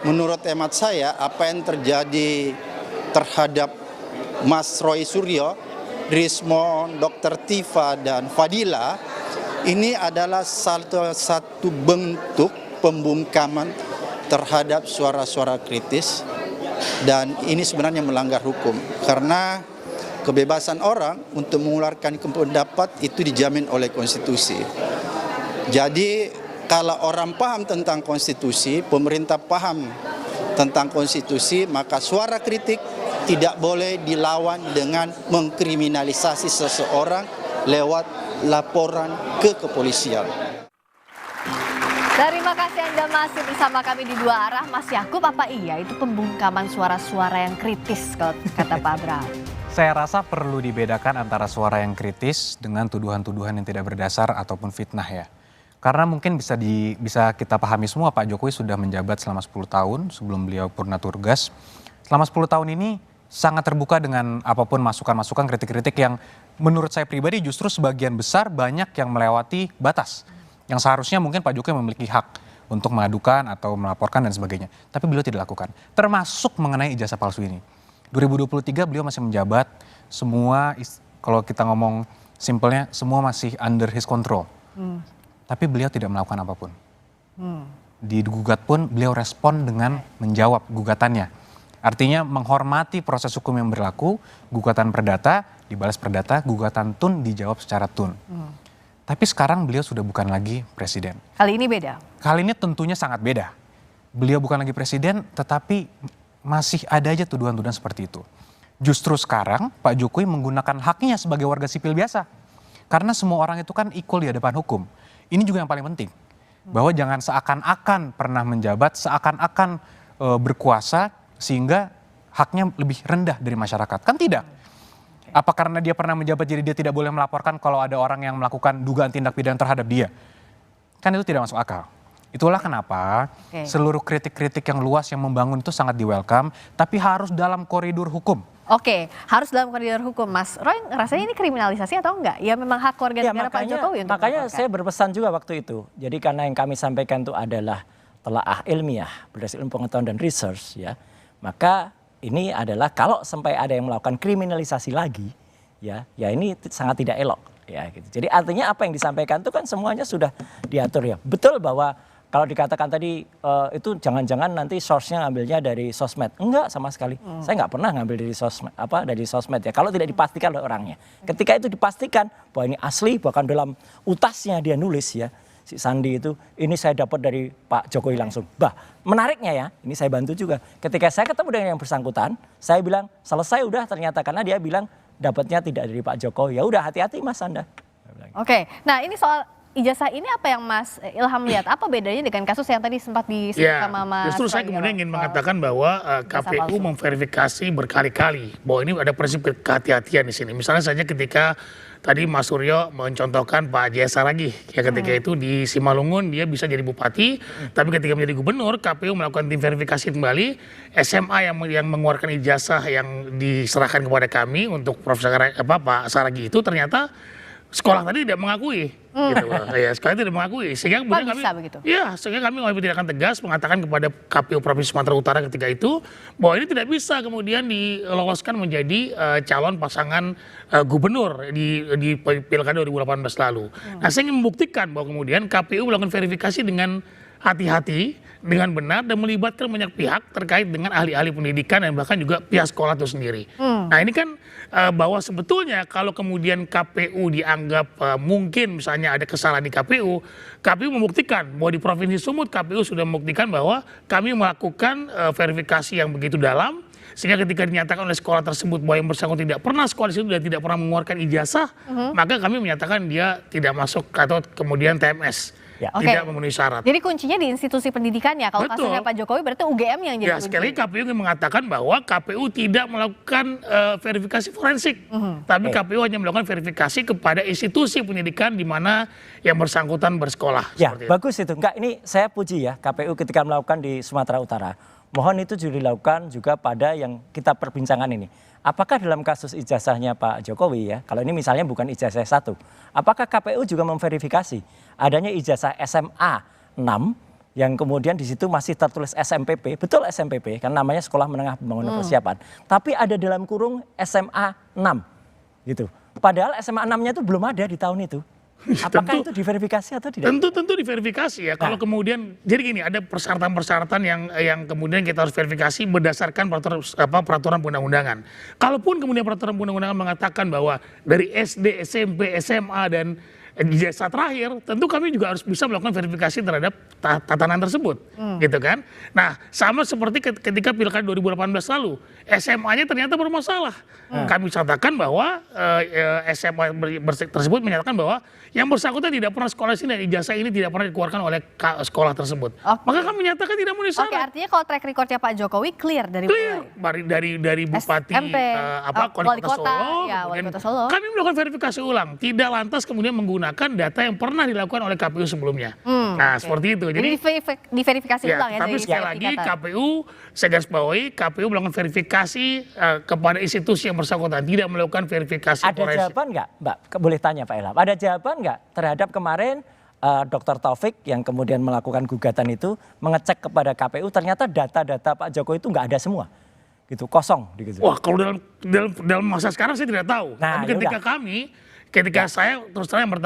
menurut hemat saya apa yang terjadi terhadap Mas Roy Suryo, Rismond, Dr. Tifa, dan Fadila ini adalah satu bentuk pembungkaman terhadap suara-suara kritis, dan ini sebenarnya melanggar hukum karena kebebasan orang untuk mengeluarkan pendapat itu dijamin oleh konstitusi. Jadi kalau orang paham tentang konstitusi, pemerintah paham tentang konstitusi, maka suara kritik tidak boleh dilawan dengan mengkriminalisasi seseorang lewat laporan ke kepolisian. Terima kasih Anda masih bersama kami di Dua Arah. Mas Yakub, apa iya itu pembungkaman suara-suara yang kritis kalau kata Pak Abraham? Saya rasa perlu dibedakan antara suara yang kritis dengan tuduhan-tuduhan yang tidak berdasar ataupun fitnah ya. Karena mungkin bisa kita pahami semua Pak Jokowi sudah menjabat selama 10 tahun sebelum beliau purna tugas. Selama 10 tahun ini sangat terbuka dengan apapun masukan-masukan, kritik-kritik yang menurut saya pribadi justru sebagian besar banyak yang melewati batas. Yang seharusnya mungkin Pak Jokowi memiliki hak untuk mengadukan atau melaporkan dan sebagainya. Tapi beliau tidak lakukan. Termasuk mengenai ijazah palsu ini. 2023 beliau masih menjabat, semua kalau kita ngomong simpelnya semua masih under his control. Tapi beliau tidak melakukan apapun. Digugat pun beliau respon dengan menjawab gugatannya. Artinya menghormati proses hukum yang berlaku, gugatan perdata dibalas perdata, gugatan tun dijawab secara tun. Tapi sekarang beliau sudah bukan lagi presiden. Kali ini beda? Kali ini tentunya sangat beda. Beliau bukan lagi presiden, tetapi masih ada aja tuduhan-tuduhan seperti itu. Justru sekarang Pak Jokowi menggunakan haknya sebagai warga sipil biasa. Karena semua orang itu kan equal di hadapan hukum. Ini juga yang paling penting. Bahwa jangan seakan-akan pernah menjabat, seakan-akan berkuasa sehingga haknya lebih rendah dari masyarakat. Kan tidak. Apa karena dia pernah menjabat jadi dia tidak boleh melaporkan kalau ada orang yang melakukan dugaan tindak pidana terhadap dia? Kan itu tidak masuk akal. Itulah kenapa seluruh kritik-kritik yang luas yang membangun itu sangat di-welcome, tapi harus dalam koridor hukum. Oke, harus dalam koridor hukum. Mas Roy, rasanya ini kriminalisasi atau enggak? Ya memang hak warga negara Pak Jokowi untuk makanya saya berpesan juga waktu itu. Jadi karena yang kami sampaikan itu adalah telaah ilmiah berdasarkan pengetahuan dan research ya. Maka ini adalah kalau sampai ada yang melakukan kriminalisasi lagi ya ini sangat tidak elok ya gitu. Jadi artinya apa yang disampaikan itu kan semuanya sudah diatur ya. Betul bahwa kalau dikatakan tadi itu jangan-jangan nanti source-nya ngambilnya dari sosmed. Enggak sama sekali. Saya nggak pernah ngambil dari sosmed ya. Kalau tidak dipastikan oleh orangnya. Ketika itu dipastikan bahwa ini asli, bahkan dalam utasnya dia nulis ya. Si Sandi itu, ini saya dapat dari Pak Jokowi langsung. Bah, menariknya ya, ini saya bantu juga. Ketika saya ketemu dengan yang bersangkutan, saya bilang selesai udah ternyata karena dia bilang dapatnya tidak dari Pak Jokowi. Ya udah hati-hati Mas Anda. Oke, nah ini soal ijazah ini apa yang Mas Ilham lihat? Apa bedanya dengan kasus yang tadi sempat disebut sama Mas? Justru saya kemudian ingin mengatakan bahwa KPU memverifikasi berkali-kali bahwa ini ada prinsip kehati-hatian di sini. Misalnya saja ketika tadi Mas Suryo mencontohkan Pak Jaya Saragih, ya ketika itu di Simalungun dia bisa jadi bupati, tapi ketika menjadi gubernur KPU melakukan tim verifikasi kembali, SMA yang mengeluarkan ijazah yang diserahkan kepada kami untuk Profesor Pak Saragih itu ternyata sekolah tadi tidak mengakui, gitu loh. Ya, sekolah tidak mengakui, sehingga kemudian kami, sehingga kami tidak akan tegas mengatakan kepada KPU Provinsi Sumatera Utara ketika itu bahwa ini tidak bisa kemudian diloloskan menjadi calon pasangan gubernur di Pilkada 2018 lalu. Nah, saya ingin membuktikan bahwa kemudian KPU melakukan verifikasi dengan hati-hati, dengan benar dan melibatkan banyak pihak terkait dengan ahli-ahli pendidikan dan bahkan juga pihak sekolah itu sendiri. Nah ini kan bahwa sebetulnya kalau kemudian KPU dianggap mungkin misalnya ada kesalahan di KPU membuktikan bahwa di Provinsi Sumut KPU sudah membuktikan bahwa kami melakukan verifikasi yang begitu dalam sehingga ketika dinyatakan oleh sekolah tersebut bahwa yang bersangkutan tidak pernah sekolah di situ dan tidak pernah mengeluarkan ijazah, maka kami menyatakan dia tidak masuk atau kemudian TMS. Tidak memenuhi syarat. Jadi kuncinya di institusi pendidikan ya. Kalau kasusnya Pak Jokowi berarti UGM yang jadi kunci. Sekali lagi KPU ingin mengatakan bahwa KPU tidak melakukan verifikasi forensik. Tapi KPU hanya melakukan verifikasi kepada institusi pendidikan di mana yang bersangkutan bersekolah. Ya bagus itu. Enggak, ini saya puji ya KPU ketika melakukan di Sumatera Utara. Mohon itu juga dilakukan juga pada yang kita perbincangkan ini. Apakah dalam kasus ijazahnya Pak Jokowi ya, kalau ini misalnya bukan ijazah 1, apakah KPU juga memverifikasi adanya ijazah SMA 6 yang kemudian di situ masih tertulis SMPP, betul SMPP, kan namanya Sekolah Menengah Pembangunan Persiapan. Tapi ada dalam kurung SMA 6 gitu. Padahal SMA 6-nya itu belum ada di tahun itu. Apakah itu diverifikasi atau tidak? Tentu diverifikasi ya. Kalau kemudian jadi gini, ada persyaratan-persyaratan yang kemudian kita harus verifikasi berdasarkan peraturan undang-undangan. Kalaupun kemudian peraturan undang-undangan mengatakan bahwa dari SD, SMP, SMA dan ijazah terakhir, tentu kami juga harus bisa melakukan verifikasi terhadap tatanan tersebut, gitu kan. Nah, sama seperti ketika Pilkada 2018 lalu, SMA-nya ternyata bermasalah. Kami katakan bahwa SMA tersebut menyatakan bahwa yang bersangkutan tidak pernah sekolah sini dan ijazah ini tidak pernah dikeluarkan oleh sekolah tersebut. Maka kami menyatakan tidak memenuhi syarat. Oke, artinya kalau track recordnya Pak Jokowi clear dari dari Bupati SMP, Wali Kota Solo, ya, Wali Kota Solo. Kami melakukan verifikasi ulang, tidak lantas kemudian menggunakan data yang pernah dilakukan oleh KPU sebelumnya. Nah, seperti itu. Jadi diverifikasi ulang ya. Tapi sekali lagi KPU, saya garis bawahi, KPU melakukan verifikasi kepada institusi yang bersangkutan, tidak melakukan verifikasi. Ada jawaban nggak, Mbak? Boleh tanya Pak Ilham. Ada jawaban nggak terhadap kemarin Dr. Taufik yang kemudian melakukan gugatan itu mengecek kepada KPU, ternyata data-data Pak Jokowi itu nggak ada semua, gitu, kosong. Gitu. Wah, kalau dalam masa sekarang saya tidak tahu. Nah, tapi ketika saya terus terang kami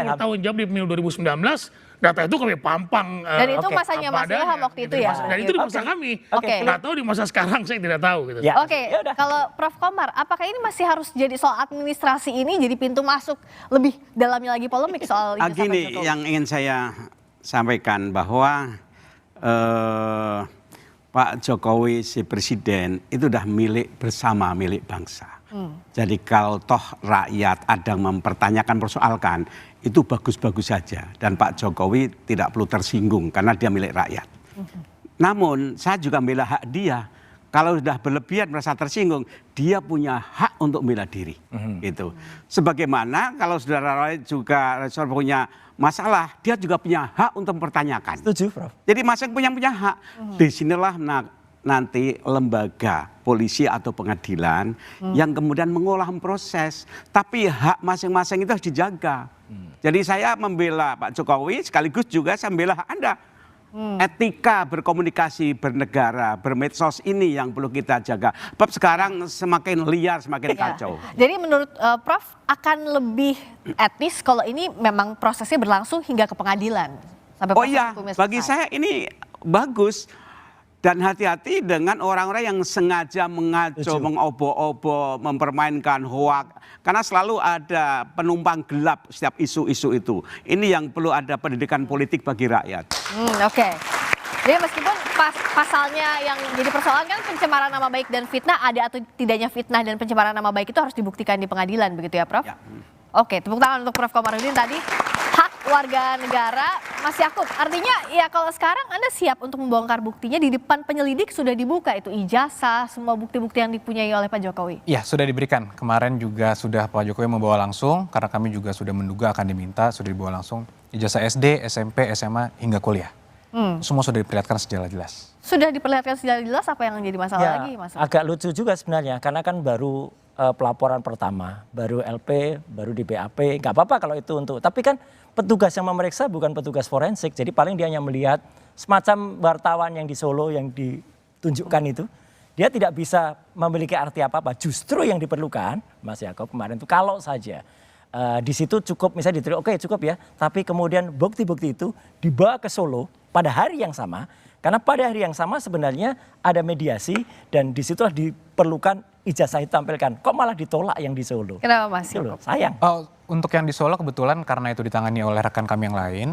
bertanggung jawab di pemilu 2019, data itu kami pampang. Dan itu masanya Mas Ilham waktu itu ya? Dan itu di masa kami. Nggak tahu di masa sekarang saya tidak tahu. Gitu. Ya. Oke, kalau Prof. Komar, apakah ini masih harus jadi soal administrasi ini jadi pintu masuk lebih dalamnya lagi polemik soal ijazah Pak Gini, Jokowi? yang ingin saya sampaikan bahwa Pak Jokowi si presiden itu udah milik bersama, milik bangsa. Jadi kalau toh rakyat ada mempertanyakan, persoalkan, itu bagus-bagus saja. Dan Pak Jokowi tidak perlu tersinggung karena dia milik rakyat. Namun saya juga membela hak dia. Kalau sudah berlebihan merasa tersinggung, dia punya hak untuk membela diri. Gitu. Sebagaimana kalau saudara juga punya masalah, dia juga punya hak untuk mempertanyakan. Setuju, Prof. Jadi masing-masing punya hak. Disinilah nanti lembaga polisi atau pengadilan yang kemudian mengolah proses. Tapi hak masing-masing itu harus dijaga. Jadi saya membela Pak Jokowi sekaligus juga saya membela hak Anda. Etika berkomunikasi, bernegara, bermedsos ini yang perlu kita jaga. Sebab sekarang semakin liar, semakin kacau. Jadi menurut Prof akan lebih etis kalau ini memang prosesnya berlangsung hingga ke pengadilan. Sampai Oh iya, bagi saya ini bagus. Dan hati-hati dengan orang-orang yang sengaja mengaco, mengobo-obo, mempermainkan hoak. Karena selalu ada penumpang gelap setiap isu-isu itu. Ini yang perlu ada pendidikan politik bagi rakyat. Oke. Jadi meskipun pasalnya yang jadi persoalan kan pencemaran nama baik dan fitnah, ada atau tidaknya fitnah dan pencemaran nama baik itu harus dibuktikan di pengadilan, begitu ya Prof? Ya. Oke, tepuk tangan untuk Prof. Komarudin tadi. Hak warga negara, Mas Yakub. Artinya ya kalau sekarang Anda siap untuk membongkar buktinya, di depan penyelidik sudah dibuka itu ijazah, semua bukti-bukti yang dipunyai oleh Pak Jokowi. Iya, sudah diberikan. Kemarin juga sudah Pak Jokowi membawa langsung, karena kami juga sudah menduga akan diminta, sudah dibawa langsung ijazah SD, SMP, SMA, hingga kuliah. Semua sudah diperlihatkan secara jelas. Sudah diperlihatkan secara jelas, apa yang jadi masalah lagi, Mas? Agak lucu juga sebenarnya, karena kan baru pelaporan pertama, baru LP, baru di BAP, nggak apa-apa kalau itu untuk, tapi kan petugas yang memeriksa bukan petugas forensik, jadi paling dia hanya melihat semacam wartawan yang di Solo yang ditunjukkan itu, dia tidak bisa memiliki arti apa-apa. Justru yang diperlukan, Mas Yakob kemarin itu kalau saja di situ cukup misalnya diterima, oke cukup ya, tapi kemudian bukti-bukti itu dibawa ke Solo pada hari yang sama, karena pada hari yang sama sebenarnya ada mediasi dan di situlah diperlukan ijazah ditampilkan. Kok malah ditolak yang di Solo? Kenapa Mas? Sayang. Untuk yang di Solo kebetulan karena itu ditangani oleh rekan kami yang lain,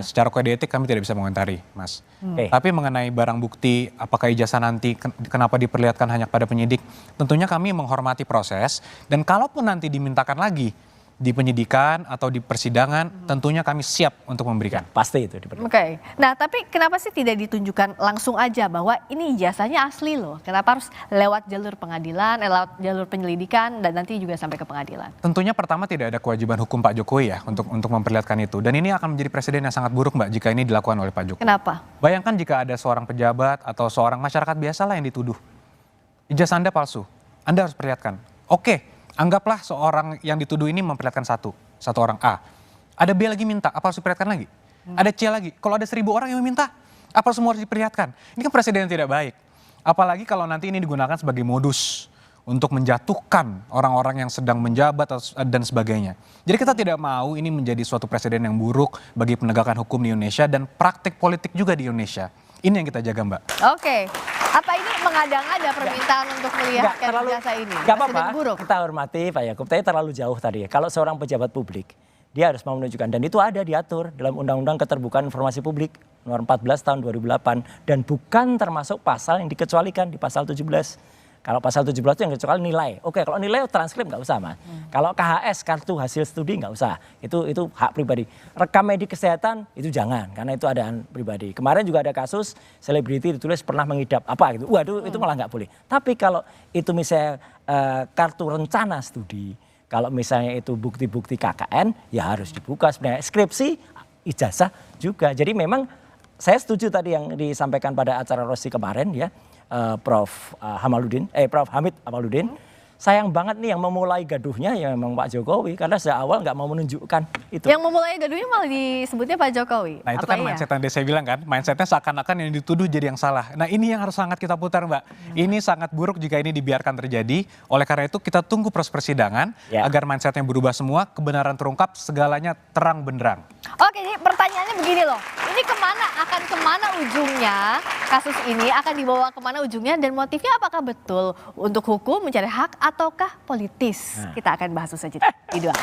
secara kode etik kami tidak bisa mengomentari, Mas. Tapi mengenai barang bukti, apakah ijazah nanti kenapa diperlihatkan hanya pada penyidik, tentunya kami menghormati proses dan kalaupun nanti dimintakan lagi di penyidikan atau di persidangan, tentunya kami siap untuk memberikan. Pasti itu diperlukan. Oke. Nah, tapi kenapa sih tidak ditunjukkan langsung aja bahwa ini ijazahnya asli loh? Kenapa harus lewat jalur pengadilan, lewat jalur penyelidikan, dan nanti juga sampai ke pengadilan? Tentunya pertama tidak ada kewajiban hukum Pak Jokowi ya untuk memperlihatkan itu. Dan ini akan menjadi presiden yang sangat buruk Mbak jika ini dilakukan oleh Pak Jokowi. Kenapa? Bayangkan jika ada seorang pejabat atau seorang masyarakat biasa lah yang dituduh. Ijazah Anda palsu, Anda harus perlihatkan. Oke. Anggaplah seorang yang dituduh ini memperlihatkan satu orang A. Ada B lagi minta, apa harus diperlihatkan lagi? Ada C lagi, kalau ada 1.000 orang yang meminta, apa semua harus diperlihatkan? Ini kan presiden yang tidak baik. Apalagi kalau nanti ini digunakan sebagai modus untuk menjatuhkan orang-orang yang sedang menjabat dan sebagainya. Jadi kita tidak mau ini menjadi suatu presiden yang buruk bagi penegakan hukum di Indonesia dan praktik politik juga di Indonesia. Ini yang kita jaga, Mbak. Oke. Apa ini mengada-ngada permintaan untuk melihatkan jasa ini? Gak apa-apa, Presiden buruk. kita hormati Pak Yakub, tapi terlalu jauh tadi ya. Kalau seorang pejabat publik, dia harus mau menunjukkan, dan itu ada diatur dalam Undang-Undang Keterbukaan Informasi Publik nomor 14 tahun 2008, dan bukan termasuk pasal yang dikecualikan di pasal 17. Kalau pasal 17 itu yang kecuali nilai. Oke, kalau nilai transkrip nggak usah, Mas. Kalau KHS, kartu hasil studi nggak usah. Itu hak pribadi. Rekam medik kesehatan itu jangan, karena itu adaan pribadi. Kemarin juga ada kasus selebriti ditulis pernah mengidap apa gitu. Waduh, itu malah nggak boleh. Tapi kalau itu misalnya kartu rencana studi, kalau misalnya itu bukti-bukti KKN, ya harus dibuka sebenarnya. Skripsi, ijazah juga. Jadi memang saya setuju tadi yang disampaikan pada acara Rosi kemarin ya. Prof. Hamid Hamaludin. Sayang banget nih yang memulai gaduhnya ya memang Pak Jokowi, karena sejak awal nggak mau menunjukkan itu. Yang memulai gaduhnya malah disebutnya Pak Jokowi. Nah itu Apa kan iya? mindset yang saya bilang kan, mindsetnya seakan-akan yang dituduh jadi yang salah. Nah ini yang harus sangat kita putar, Mbak. Ini sangat buruk jika ini dibiarkan terjadi. Oleh karena itu kita tunggu proses persidangan agar mindsetnya berubah semua, kebenaran terungkap, segalanya terang benderang. Oke, jadi pertanyaannya begini loh. Ini akan kemana ujungnya? Kasus ini akan dibawa kemana ujungnya? Dan motifnya apakah betul untuk hukum mencari hak ataukah politis? Kita akan bahas usai jeda. Di dua.